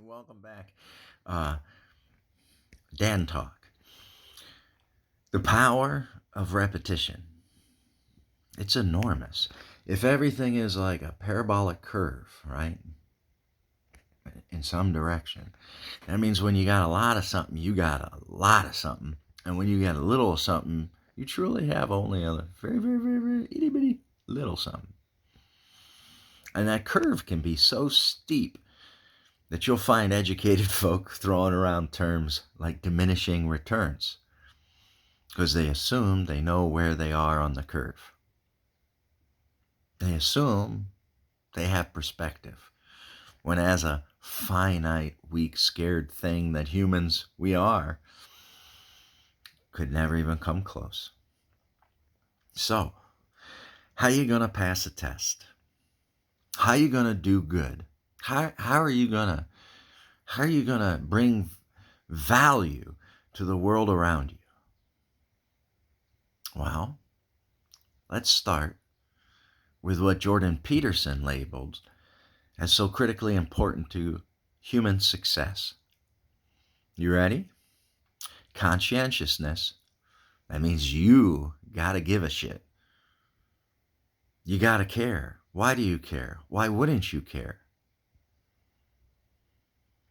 welcome back. Uh, Dan Talk. The power of repetition. It's enormous. If everything is like a parabolic curve, right, in some direction, that means when you got a lot of something, you got a lot of something. And when you got a little of something, you truly have only a very, very, very, very itty bitty little something. And that curve can be so steep that you'll find educated folk throwing around terms like diminishing returns because they assume they know where they are on the curve. They assume they have perspective, when as a finite, weak, scared thing that humans we are, could never even come close. So, how are you going to pass a test? How are you going to do good? How are you going to bring value to the world around you? Well, let's start with what Jordan Peterson labeled as so critically important to human success. You ready? Conscientiousness. That means you gotta give a shit. You gotta care. Why do you care? Why wouldn't you care?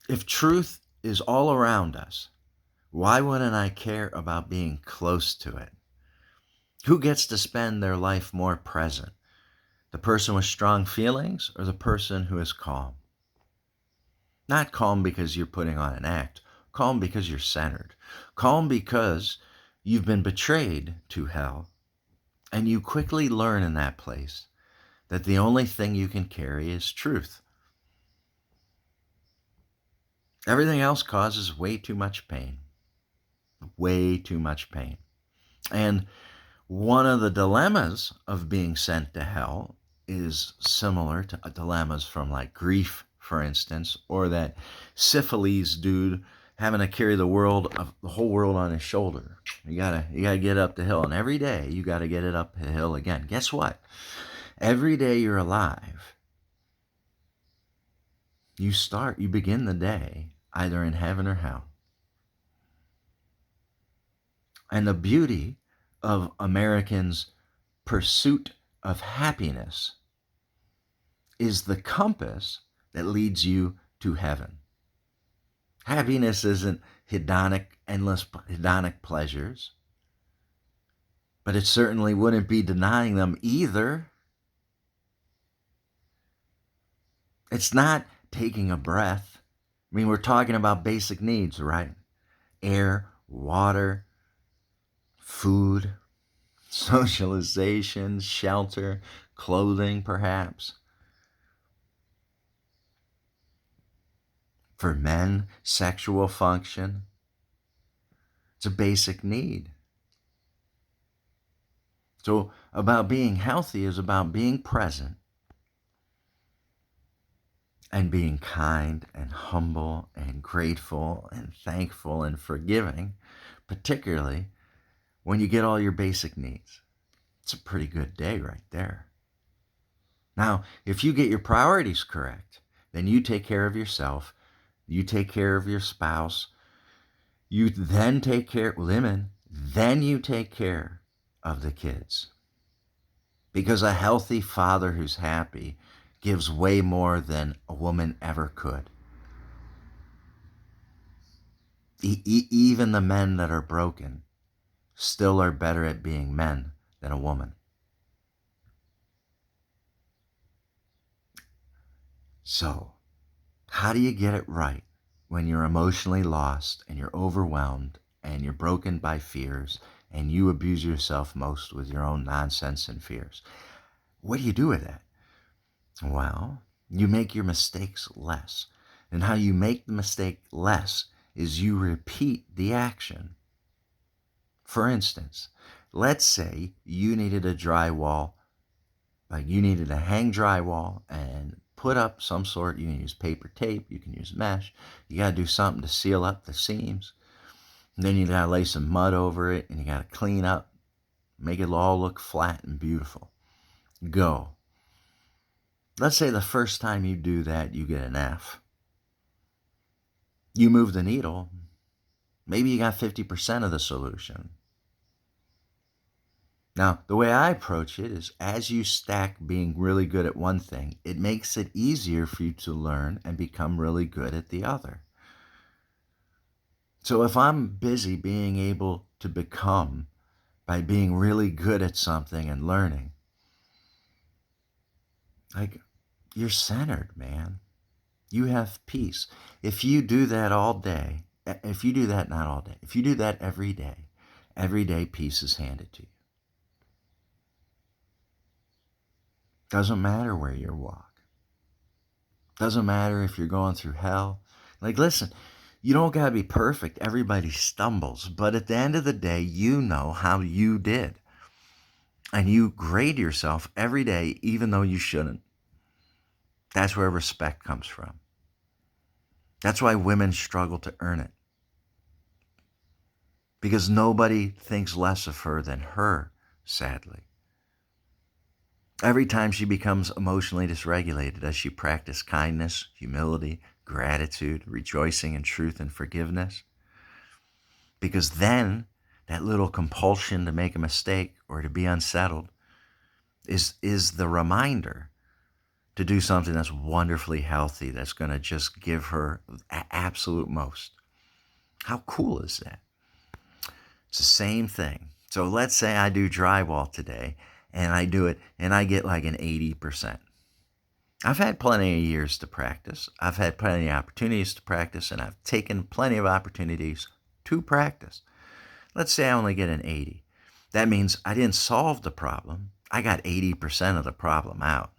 If truth is all around us, why wouldn't I care about being close to it? Who gets to spend their life more present? The person with strong feelings or the person who is calm? Not calm because you're putting on an act. Calm because you're centered. Calm because you've been betrayed to hell. And you quickly learn in that place that the only thing you can carry is truth. Everything else causes way too much pain. Way too much pain. And one of the dilemmas of being sent to hell is similar to dilemmas from like grief, for instance, or that syphilis dude having to carry the whole world on his shoulder. You gotta get up the hill, and every day you gotta get it up the hill again. Guess what? Every day you're alive, you begin the day either in heaven or hell. And the beauty of Americans' pursuit of happiness is the compass that leads you to heaven. Happiness isn't endless hedonic pleasures, but it certainly wouldn't be denying them either. It's not taking a breath. I mean, we're talking about basic needs, right? Air, water, food, socialization, shelter, clothing, perhaps. For men, sexual function. It's a basic need. So, about being healthy is about being present and being kind and humble and grateful and thankful and forgiving, particularly when you get all your basic needs. It's a pretty good day right there. Now, if you get your priorities correct, then you take care of yourself, you take care of your spouse, you then take care, women, then you take care of the kids. Because a healthy father who's happy gives way more than a woman ever could. Even the men that are broken still are better at being men than a woman. So, how do you get it right when you're emotionally lost and you're overwhelmed and you're broken by fears and you abuse yourself most with your own nonsense and fears? What do you do with that? Well, you make your mistakes less. And how you make the mistake less is you repeat the action. For instance, let's say you needed a drywall, like you needed to hang drywall and put up some sort. You can use paper tape, you can use mesh. You got to do something to seal up the seams. And then you got to lay some mud over it and you got to clean up, make it all look flat and beautiful. Go. Let's say the first time you do that, you get an F. You move the needle, maybe you got 50% of the solution. Now, the way I approach it is as you stack being really good at one thing, it makes it easier for you to learn and become really good at the other. So if I'm busy being able to become by being really good at something and learning, like, you're centered, man. You have peace. If you do that all day, if you do that, not all day, if you do that every day peace is handed to you. Doesn't matter where you walk. Doesn't matter if you're going through hell. Like, listen, you don't got to be perfect. Everybody stumbles. But at the end of the day, you know how you did. And you grade yourself every day, even though you shouldn't. That's where respect comes from. That's why women struggle to earn it. Because nobody thinks less of her than her, sadly. Every time she becomes emotionally dysregulated as she practices kindness, humility, gratitude, rejoicing in truth and forgiveness. Because then that little compulsion to make a mistake or to be unsettled is the reminder to do something that's wonderfully healthy, that's going to just give her absolute most. How cool is that? It's the same thing. So let's say I do drywall today and I do it and I get like an 80%. I've had plenty of years to practice. I've had plenty of opportunities to practice, and I've taken plenty of opportunities to practice. Let's say I only get an 80. That means I didn't solve the problem. I got 80% of the problem out.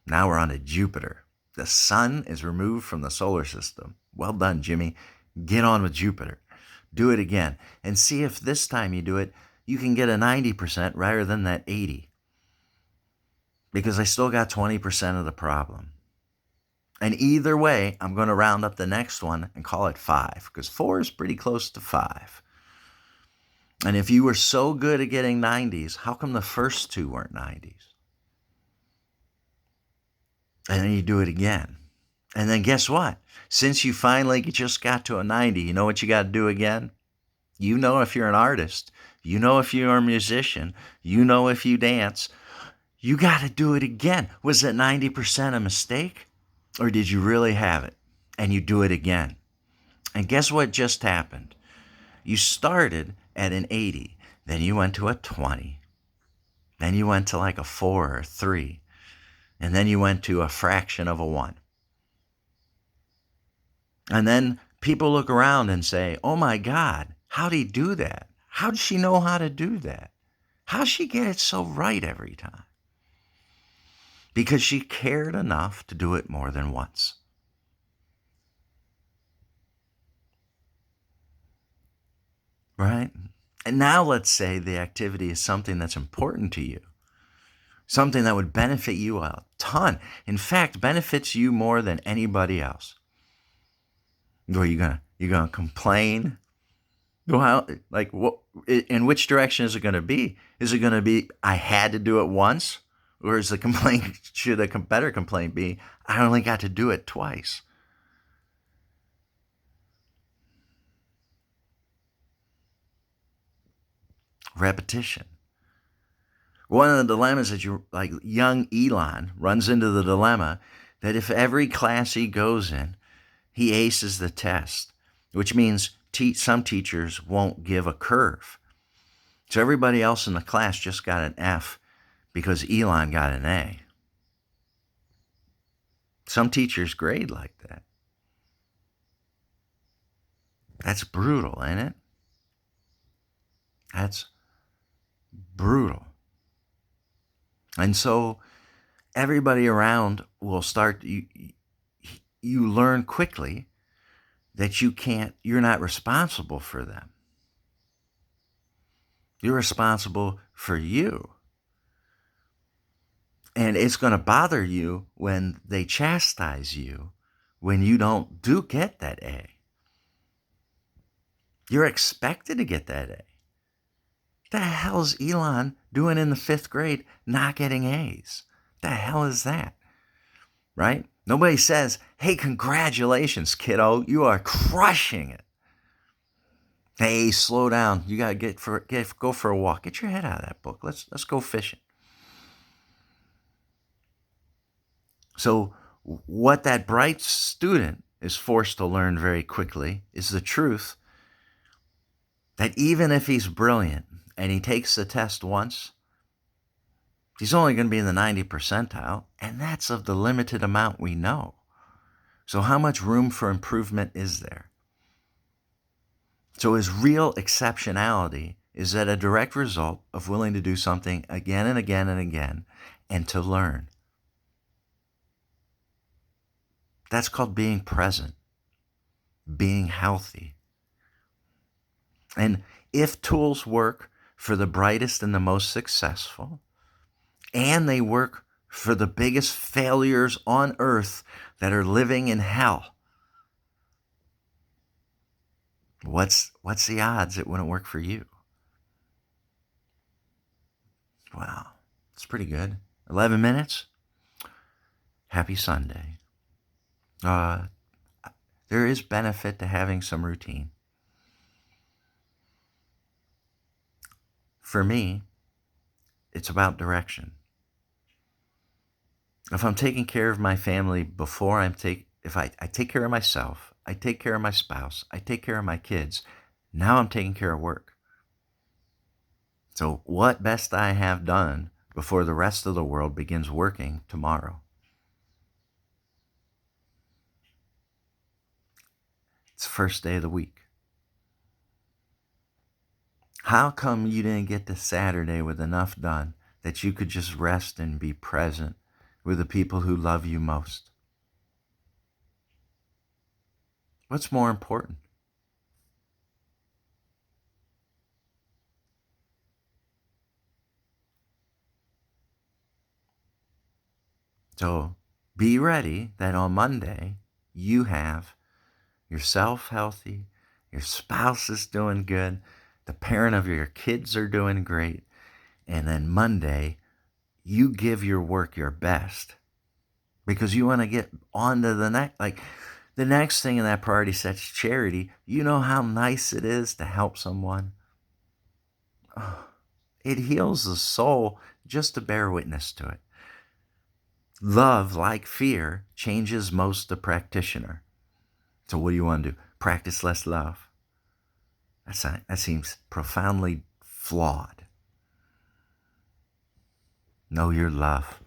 Now we're on to Jupiter. The sun is removed from the solar system. Well done, Jimmy. Get on with Jupiter. Do it again and see if this time you do it, you can get a 90% rather than that 80. Because I still got 20% of the problem. And either way, I'm going to round up the next one and call it 5, because 4 is pretty close to 5. And if you were so good at getting 90s, how come the first 2 weren't 90s? And then you do it again. And then guess what? Since you finally just got to a 90, you know what you got to do again? You know if you're an artist, you know if you're a musician, you know if you dance, you got to do it again. Was that 90% a mistake? Or did you really have it? And you do it again. And guess what just happened? You started at an 80. Then you went to a 20. Then you went to like a 4 or 3. And then you went to a fraction of a 1. And then people look around and say, oh my God, how'd he do that? How'd she know how to do that? How'd she get it so right every time? Because she cared enough to do it more than once. Right? And now let's say the activity is something that's important to you. Something that would benefit you a ton. In fact, benefits you more than anybody else. Are you gonna complain? Well, like, what? In which direction is it going to be? Is it going to be I had to do it once, or is the complaint should a better complaint be I only got to do it twice? Repetition. One of the dilemmas that young Elon runs into the dilemma that if every class he goes in, he aces the test, which means some teachers won't give a curve. So everybody else in the class just got an F because Elon got an A. Some teachers grade like that. That's brutal, ain't it? That's brutal. And so everybody around will start, you learn quickly that you're not responsible for them. You're responsible for you. And it's going to bother you when they chastise you when you don't get that A. You're expected to get that A. What the hell is Elon doing in the 5th grade not getting A's? What the hell is that? Right? Nobody says, hey, congratulations, kiddo, you are crushing it. Hey, slow down. You gotta go for a walk. Get your head out of that book. Let's go fishing. So what that bright student is forced to learn very quickly is the truth that even if he's brilliant and he takes the test once, he's only going to be in the 90 percentile, and that's of the limited amount we know. So how much room for improvement is there? So his real exceptionality is that a direct result of willing to do something again and again and again and to learn. That's called being present, being healthy. And if tools work for the brightest and the most successful, and they work for the biggest failures on earth that are living in hell, what's the odds it wouldn't work for you? Wow, it's pretty good. 11 minutes. Happy Sunday. There is benefit to having some routine. For me, it's about direction. If I'm taking care of my family before I take care of myself, I take care of my spouse, I take care of my kids, now I'm taking care of work. So what best I have done before the rest of the world begins working tomorrow? It's the first day of the week. How come you didn't get to Saturday with enough done that you could just rest and be present with the people who love you most? What's more important? So be ready that on Monday you have yourself healthy, your spouse is doing good, the parent of your kids are doing great, and then Monday you give your work your best because you want to get on to the next. Like the next thing in that priority set's charity. You know how nice it is to help someone. Oh, it heals the soul just to bear witness to it. Love, like fear, changes most the practitioner. So what do you want to do? Practice less love. That seems profoundly flawed. Know your love.